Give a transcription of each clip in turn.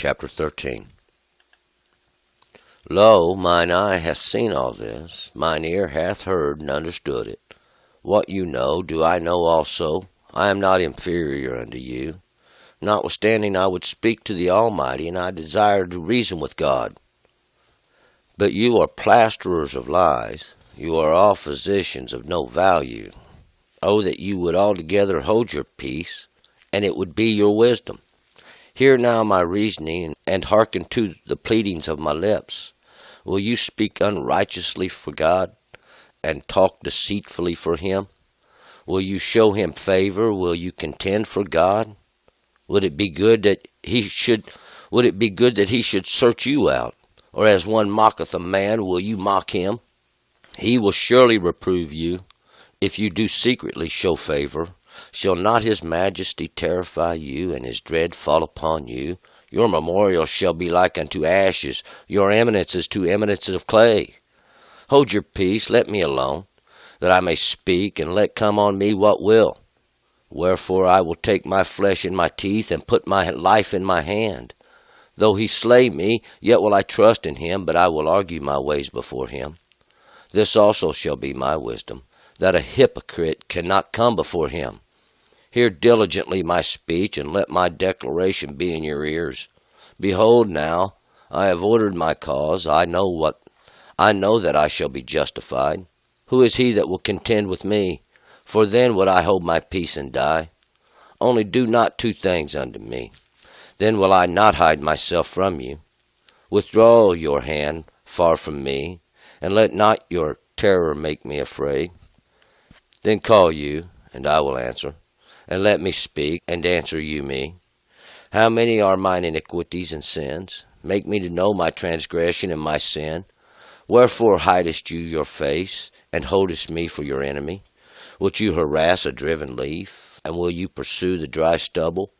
Chapter 13. Lo, mine eye hath seen all this, mine ear hath heard and understood it. What you know, do I know also. I am not inferior unto you. Notwithstanding, I would speak to the Almighty, and I desire to reason with God. But you are plasterers of lies. You are all physicians of no value. Oh, that you would altogether hold your peace, and it would be your wisdom. Hear now my reasoning, and hearken to the pleadings of my lips. Will you speak unrighteously for God, and talk deceitfully for him? Will you show him favor? Will you contend for God? Would it be good that he should search you out? Or as one mocketh a man, will you mock him? He will surely reprove you, if you do secretly show favor. Shall not his majesty terrify you, and his dread fall upon you? Your memorial shall be like unto ashes, your eminences to eminences of clay. Hold your peace, let me alone, that I may speak, and let come on me what will. Wherefore I will take my flesh in my teeth, and put my life in my hand. Though he slay me, yet will I trust in him, but I will argue my ways before him. This also shall be my wisdom, that a hypocrite cannot come before him. Hear diligently my speech, and let my declaration be in your ears. Behold now, I have ordered my cause. I know that I shall be justified. Who is he that will contend with me? For then would I hold my peace and die. Only do not two things unto me. Then will I not hide myself from you. Withdraw your hand far from me, and let not your terror make me afraid. Then call you, and I will answer, and let me speak, and answer you me. How many are mine iniquities and sins? Make me to know my transgression and my sin. Wherefore hidest you your face, and holdest me for your enemy? Wilt you harass a driven leaf, and will you pursue the dry stubble?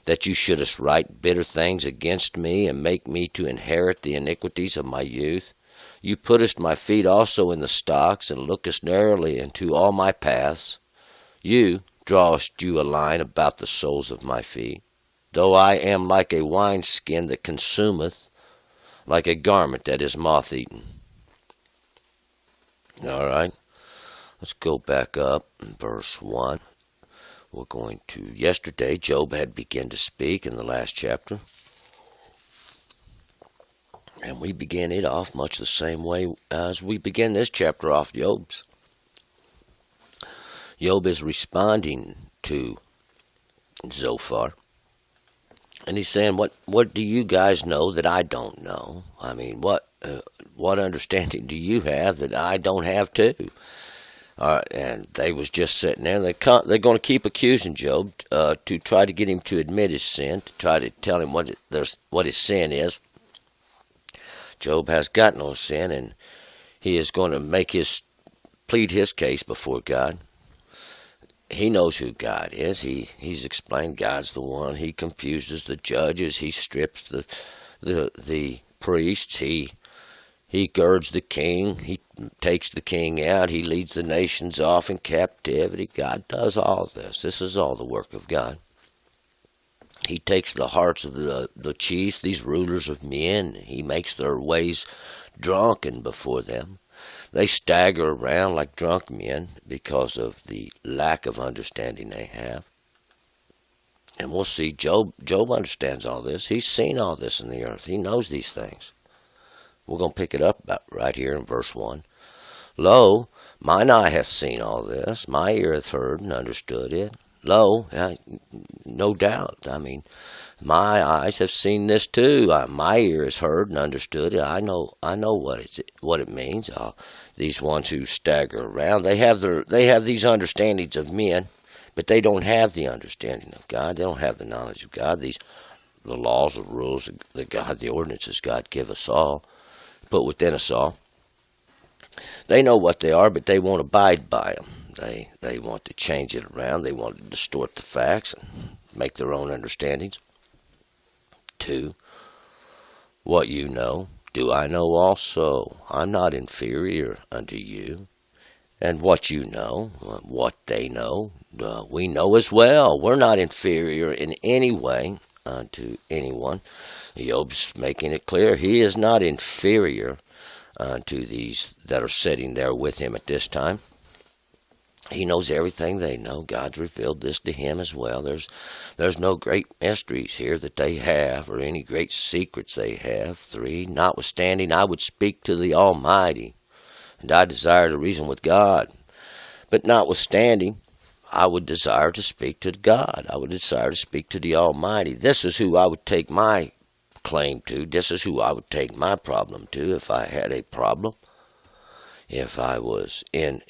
That you shouldest write bitter things against me, and make me to inherit the iniquities of my youth? You puttest my feet also in the stocks, and lookest narrowly into all my paths. You drawest you a line about the soles of my feet. Though I am like a wineskin that consumeth, like a garment that is moth-eaten. All right, let's go back up in verse 1. We're going to, yesterday, Job had begun to speak in the last chapter. And we began it off much the same way as we began this chapter off Job's. Job is responding to Zophar. And he's saying, what do you guys know that I don't know? I mean, what understanding do you have that I don't have too? And they was just sitting there. They're going to keep accusing Job to try to get him to admit his sin, to try to tell him what his sin is. Job has got no sin, and he is going to plead his case before God. He knows who God is. He's explained God's the one. He confuses the judges. He strips the priests. He girds the king. He takes the king out. He leads the nations off in captivity. God does all this. This is all the work of God. He takes the hearts of the chiefs, these rulers of men. He makes their ways drunken before them. They stagger around like drunk men because of the lack of understanding they have. And we'll see Job understands all this. He's seen all this in the earth. He knows these things. We're going to pick it up right here in verse 1. Lo, mine eye hath seen all this. My ear hath heard and understood it. Lo, no doubt. I mean, my eyes have seen this too. My ear has heard and understood it. I know what it means. These ones who stagger around, they have these understandings of men, but they don't have the understanding of God. They don't have the knowledge of God. The laws, the rules that God, the ordinances God give us all, put within us all. They know what they are, but they won't abide by them. They want to change it around. They want to distort the facts and make their own understandings. 2. What you know, do I know also. I'm not inferior unto you. And what you know, what they know, we know as well. We're not inferior in any way unto anyone. Job's making it clear he is not inferior unto these that are sitting there with him at this time. He knows everything they know. God's revealed this to him as well. There's no great mysteries here that they have, or any great secrets they have. 3, notwithstanding, I would speak to the Almighty, and I desire to reason with God. But notwithstanding, I would desire to speak to God. I would desire to speak to the Almighty. This is who I would take my claim to. This is who I would take my problem to if I had a problem. If I was in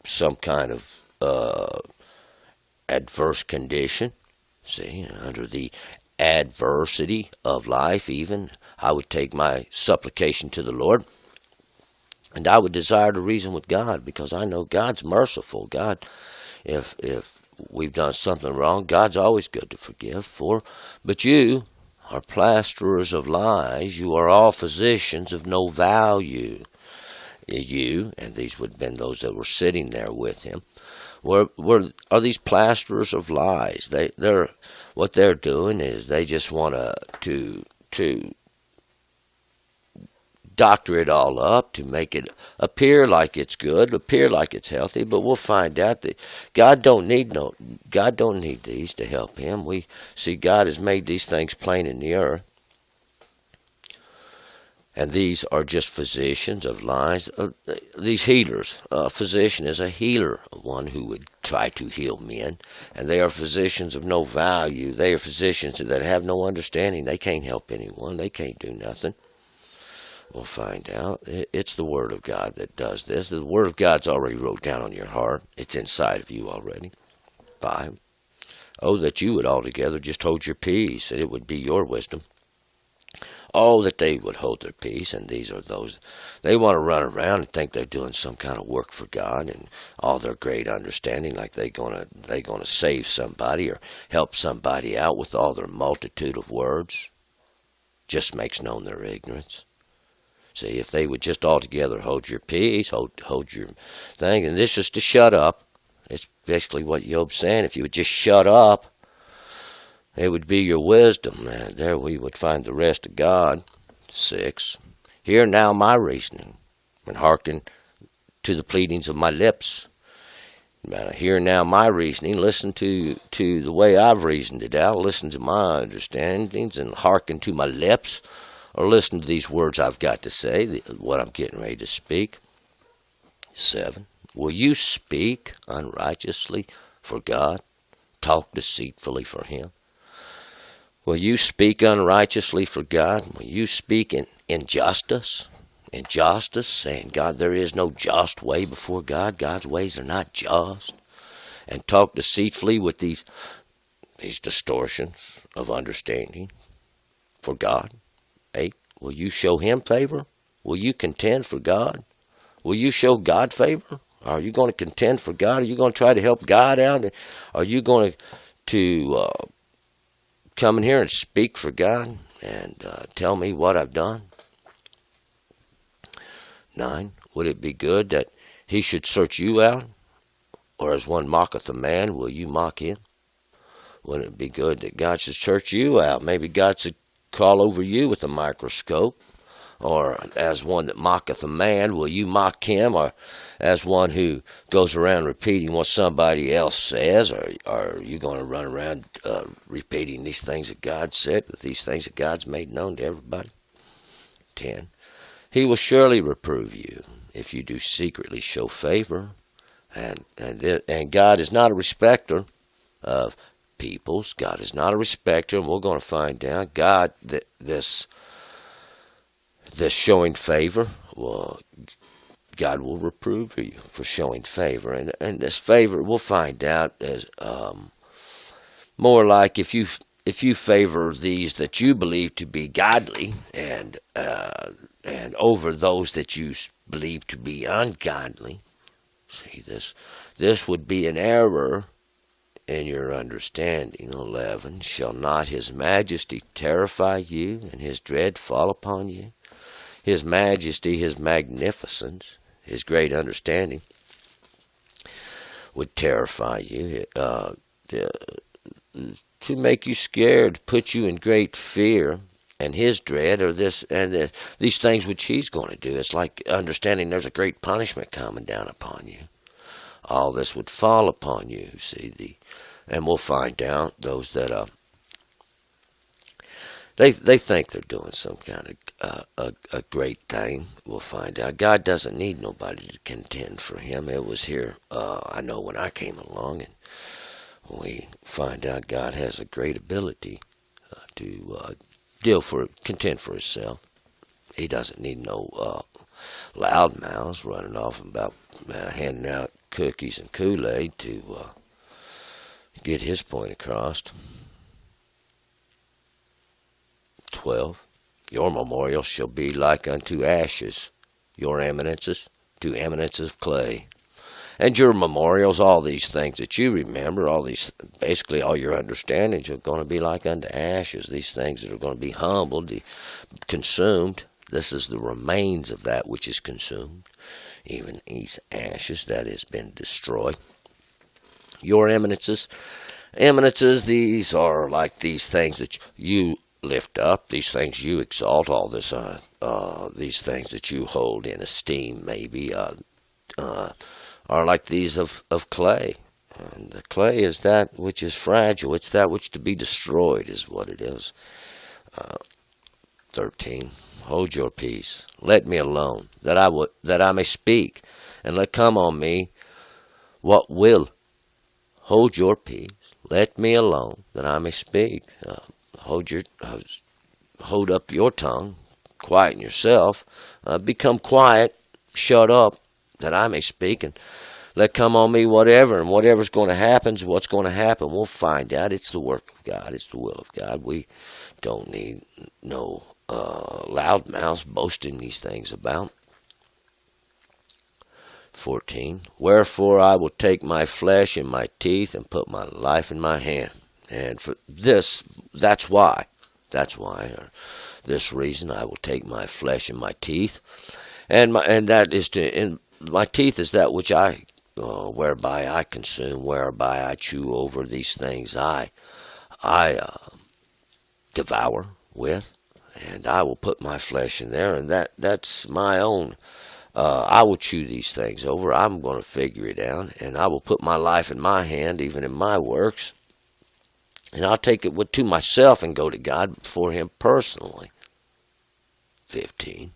some kind of adverse condition, see, under the adversity of life even, I would take my supplication to the Lord, and I would desire to reason with God, because I know God's merciful. God, if we've done something wrong, God's always good to forgive. But you are plasterers of lies. You are all physicians of no value. You, and these would have been those that were sitting there with him, are these plasterers of lies. What they're doing is they just want to doctor it all up, to make it appear like it's good, appear like it's healthy. But we'll find out that God don't need these to help him. We see God has made these things plain in the earth. And these are just physicians of lies. These healers. A physician is a healer, one who would try to heal men. And they are physicians of no value. They are physicians that have no understanding. They can't help anyone. They can't do nothing. We'll find out. It's the Word of God that does this. The Word of God's already wrote down on your heart. It's inside of you already. 5. Oh, that you would altogether just hold your peace, and it would be your wisdom. Oh, that they would hold their peace. And these are those, they want to run around and think they're doing some kind of work for God, and all their great understanding, like they're gonna save somebody or help somebody out with all their multitude of words, just makes known their ignorance. See, if they would just altogether hold your peace, hold your thing, and this is to shut up. It's basically what Job's saying. If you would just shut up, it would be your wisdom. There we would find the rest of God. 6. Hear now my reasoning, and hearken to the pleadings of my lips. Hear now my reasoning. Listen to the way I've reasoned it out. Listen to my understandings, and hearken to my lips. Or listen to these words I've got to say, what I'm getting ready to speak. 7. Will you speak unrighteously for God? Talk deceitfully for him? Will you speak unrighteously for God? Will you speak in injustice? Injustice, saying, God, there is no just way before God. God's ways are not just. And talk deceitfully with these distortions of understanding for God. 8. Will you show him favor? Will you contend for God? Will you show God favor? Are you going to contend for God? Are you going to try to help God out? Are you going to come in here and speak for God and tell me what I've done? 9. Would it be good that he should search you out? Or as one mocketh a man, will you mock him? Wouldn't it be good that God should search you out? Maybe God should call over you with a microscope. Or as one that mocketh a man, will you mock him? Or as one who goes around repeating what somebody else says? Or are you going to run around repeating these things that God said, these things that God's made known to everybody? 10. He will surely reprove you if you do secretly show favor. And God is not a respecter of peoples. God is not a respecter, and we're going to find out God, this showing favor, well, God will reprove you for showing favor. And this favor, we'll find out, is more like if you favor these that you believe to be godly, and over those that you believe to be ungodly. See, this would be an error in your understanding. 11. Shall not his majesty terrify you, and his dread fall upon you? His majesty, his magnificence, his great understanding would terrify you. to make you scared, put you in great fear and his dread, or these things which he's going to do. It's like understanding there's a great punishment coming down upon you. All this would fall upon you. See, and we'll find out those that they think they're doing some kind of a great thing. We'll find out God doesn't need nobody to contend for him. It was here. I know when I came along, and we find out God has a great ability to contend for himself. He doesn't need no loud mouths running off about handing out cookies and Kool-Aid to get his point across. 12. Your memorial shall be like unto ashes, your eminences to eminences of clay. And your memorials, all these things that you remember, basically all your understandings are going to be like unto ashes. These things that are going to be humbled, consumed. This is the remains of that which is consumed. Even these ashes that has been destroyed. Your eminences, these are like these things that you lift up, these things you exalt, all this, these things that you hold in esteem, maybe, are like these of clay. And the clay is that which is fragile. It's that which to be destroyed is what it is. 13. Hold your peace. Let me alone, that I may speak, and let come on me what will. Hold your peace. Let me alone, that I may speak. Hold up your tongue. Quieten yourself. Become quiet. Shut up, that I may speak, and let come on me whatever, and whatever's going to happen is what's going to happen. We'll find out. It's the work of God. It's the will of God. We don't need no loud mouths boasting these things about. 14. Wherefore I will take my flesh in my teeth and put my life in my hand. And for this, that's why, or this reason, I will take my flesh in my teeth, and that is my teeth is that which I, whereby I consume, whereby I chew over these things, I devour with, and I will put my flesh in there, and that's my own. I will chew these things over. I'm going to figure it out, and I will put my life in my hand, even in my works. And I'll take it to myself and go to God before him personally. 15.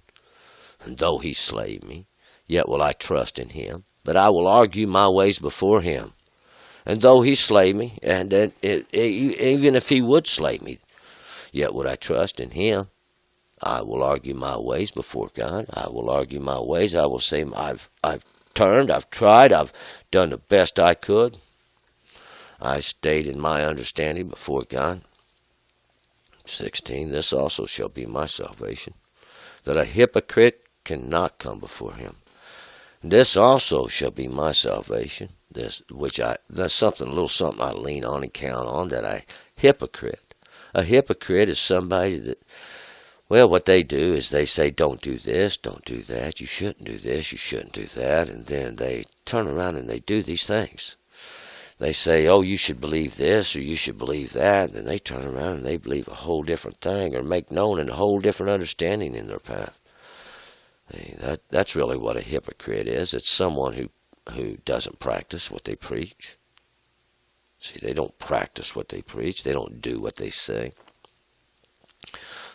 And though he slay me, yet will I trust in him. But I will argue my ways before him. And though he slay me, and even if he would slay me, yet would I trust in him. I will argue my ways before God. I will argue my ways. I will say I've turned, I've tried, I've done the best I could. I stayed in my understanding before God. 16. This also shall be my salvation, that a hypocrite cannot come before him. This also shall be my salvation. That's a little something I lean on and count on. That a hypocrite is somebody that, well, what they do is they say, don't do this, don't do that, you shouldn't do this, you shouldn't do that, and then they turn around and they do these things. They say, oh, you should believe this or you should believe that, and then they turn around and they believe a whole different thing or make known a whole different understanding in their path. That's really what a hypocrite is. It's someone who doesn't practice what they preach. See, they don't practice what they preach. They don't do what they say.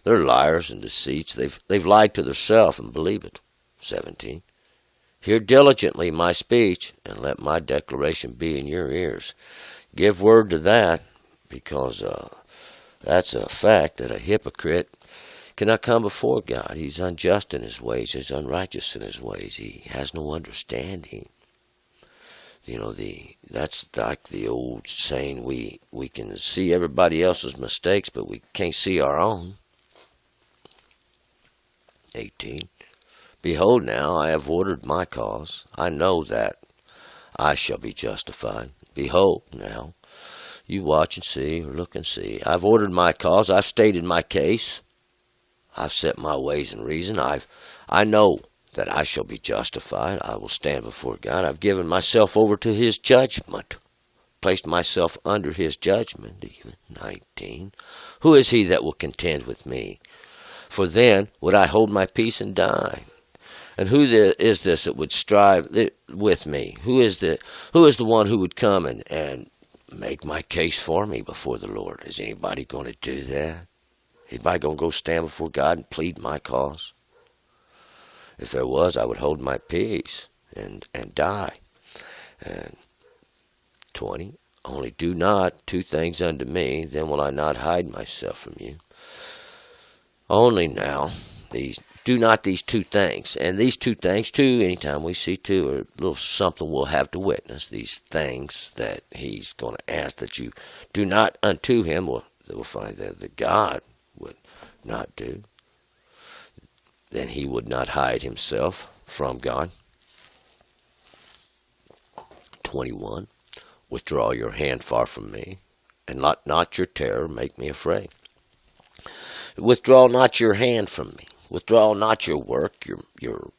They're liars and deceits. They've lied to themselves and believe it. 17. Hear diligently my speech, and let my declaration be in your ears. Give word to that, because that's a fact that a hypocrite cannot come before God. He's unjust in his ways. He's unrighteous in his ways. He has no understanding. You know, that's like the old saying, we can see everybody else's mistakes, but we can't see our own. 18. Behold, now I have ordered my cause. I know that I shall be justified. Behold, now, you watch and see, or look and see. I've ordered my cause. I've stated my case. I've set my ways in reason. I know that I shall be justified. I will stand before God. I've given myself over to his judgment. placed myself under his judgment. Even 19. Who is he that will contend with me? For then would I hold my peace and die. And who is this that would strive with me? Who is the one who would come and make my case for me before the Lord? Is anybody going to do that? Anybody going to go stand before God and plead my cause? If there was, I would hold my peace and die. And 20. Only do not two things unto me, then will I not hide myself from you. Only now, do not these two things. And these two things, too, anytime we see two, are a little something we'll have to witness. These things that he's going to ask that you do not unto him, we'll find that God would not do. Then he would not hide himself from God. 21. Withdraw your hand far from me, and let not your terror make me afraid. Withdraw not your hand from me. Withdraw not your work, your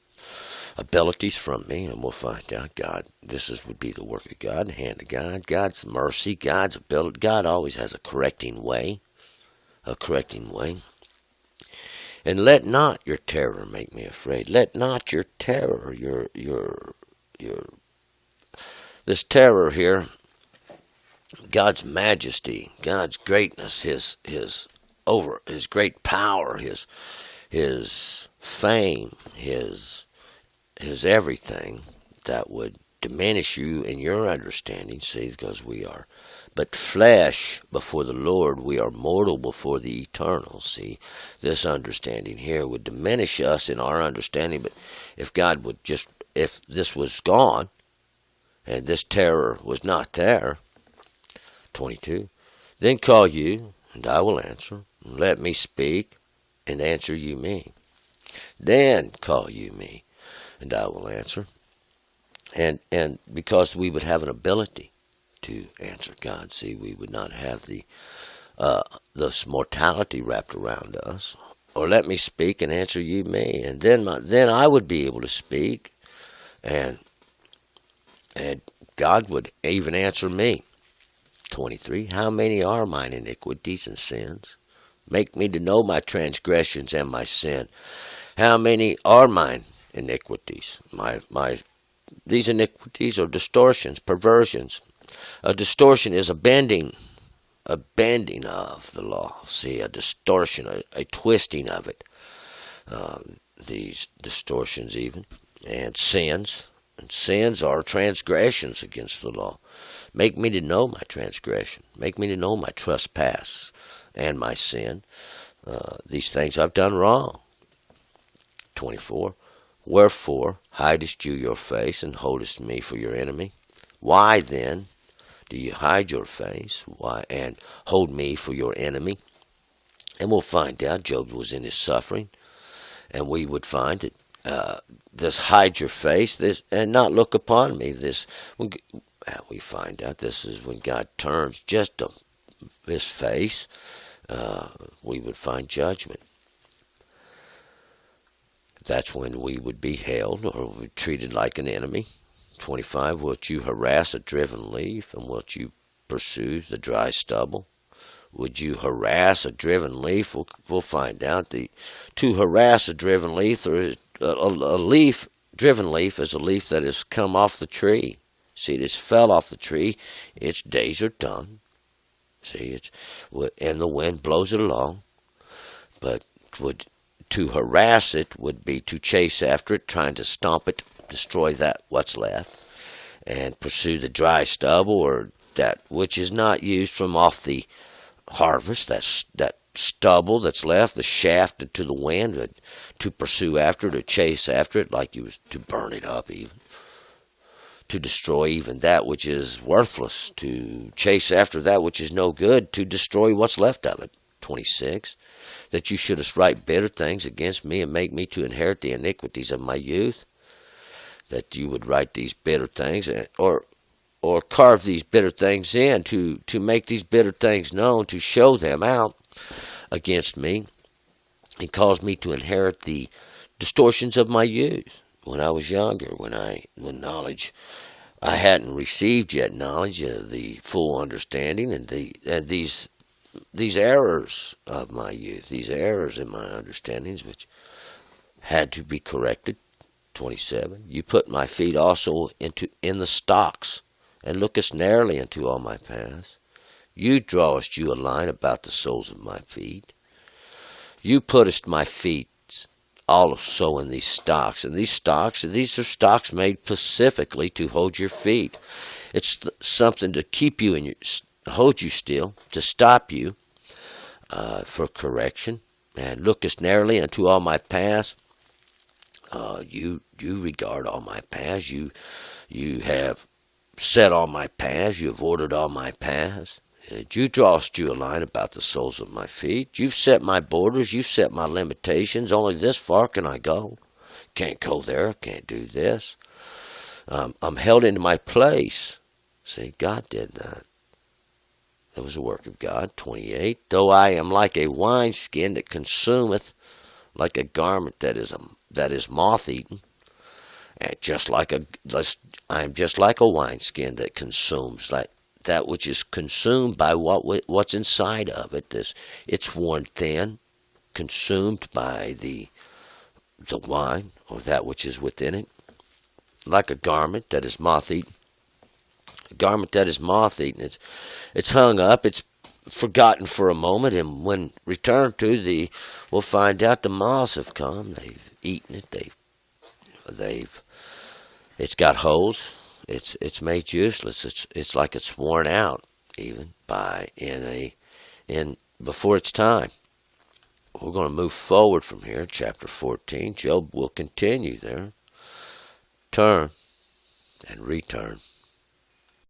abilities from me, and we'll find out would be the work of God, the hand of God, God's mercy, God's ability. God always has a correcting way. And let not your terror make me afraid. Let not your terror, this terror here, God's majesty, God's greatness, his great power, his fame, his everything that would diminish you in your understanding. See, because we are but flesh before the Lord, we are mortal before the eternal. See, this understanding here would diminish us in our understanding. But if God would if this was gone and this terror was not there, 22, then call you, and I will answer. Let me speak, and answer you me. Then call you me, and I will answer. And because we would have an ability to answer God, see, we would not have this mortality wrapped around us. Or let me speak, and answer you me, and then I would be able to speak, and God would even answer me. 23. How many are mine iniquities and sins? Make me to know my transgressions and my sin. How many are mine iniquities? These iniquities are distortions, perversions. A distortion is a bending of the law. See, a distortion, a twisting of it. These distortions even. And sins. And sins are transgressions against the law. Make me to know my transgression. Make me to know my trespass and my sin. These things I've done wrong. 24. Wherefore hidest you your face and holdest me for your enemy? Why then do you hide your face? Why and hold me for your enemy? And we'll find out Job was in his suffering, and we would find that this hide your face, this and not look upon me. We find out this is when God turns just his face. We would find judgment. That's when we would be held or treated like an enemy. 25. Wilt you harass a driven leaf, and wilt you pursue the dry stubble? Would you harass a driven leaf? We'll find out. To harass a driven leaf, or driven leaf is a leaf that has come off the tree. See, it has fell off the tree. Its days are done. See, and the wind blows it along. But to harass it would be to chase after it, trying to stomp it, destroy what's left, and pursue the dry stubble, or that which is not used from off the harvest, that stubble that's left, the shaft to the wind, to pursue after it, to chase after it, like you was to burn it up even. To destroy even that which is worthless, to chase after that which is no good, to destroy what's left of it. 26. That you shouldest write bitter things against me, and make me to inherit the iniquities of my youth. That you would write these bitter things, or carve these bitter things in, to make these bitter things known, to show them out against me, and cause me to inherit the distortions of my youth. When I was younger, when knowledge I hadn't received yet knowledge of the full understanding and these errors of my youth, these errors in my understandings, which had to be corrected. 27. You put my feet also in the stocks, and lookest narrowly into all my paths. You drawest you a line about the soles of my feet. You puttest my feet also in these stocks. And these are stocks made specifically to hold your feet. It's something to keep you hold you still, to stop you for correction. And lookest narrowly unto all my paths. You regard all my paths. You have set all my paths. You have ordered all my paths. You drawest you a line about the soles of my feet. You've set my borders. You've set my limitations. Only this far can I go. Can't go there. Can't do this. I'm held into my place. See, God did that. That was the work of God. 28. Though I am like a wineskin that consumeth, like a garment that is moth-eaten, and I am just like a wineskin that consumes, like that which is consumed by what's inside of it. It's worn thin, consumed by the wine or that which is within it, like a garment that is moth-eaten. A garment that is moth-eaten. It's hung up. It's forgotten for a moment, and when returned to, we'll find out the moths have come. They've eaten it. It's got holes. It's made useless. It's like it's worn out even before its time. We're going to move forward from here, chapter 14. Job will continue there. Turn and return.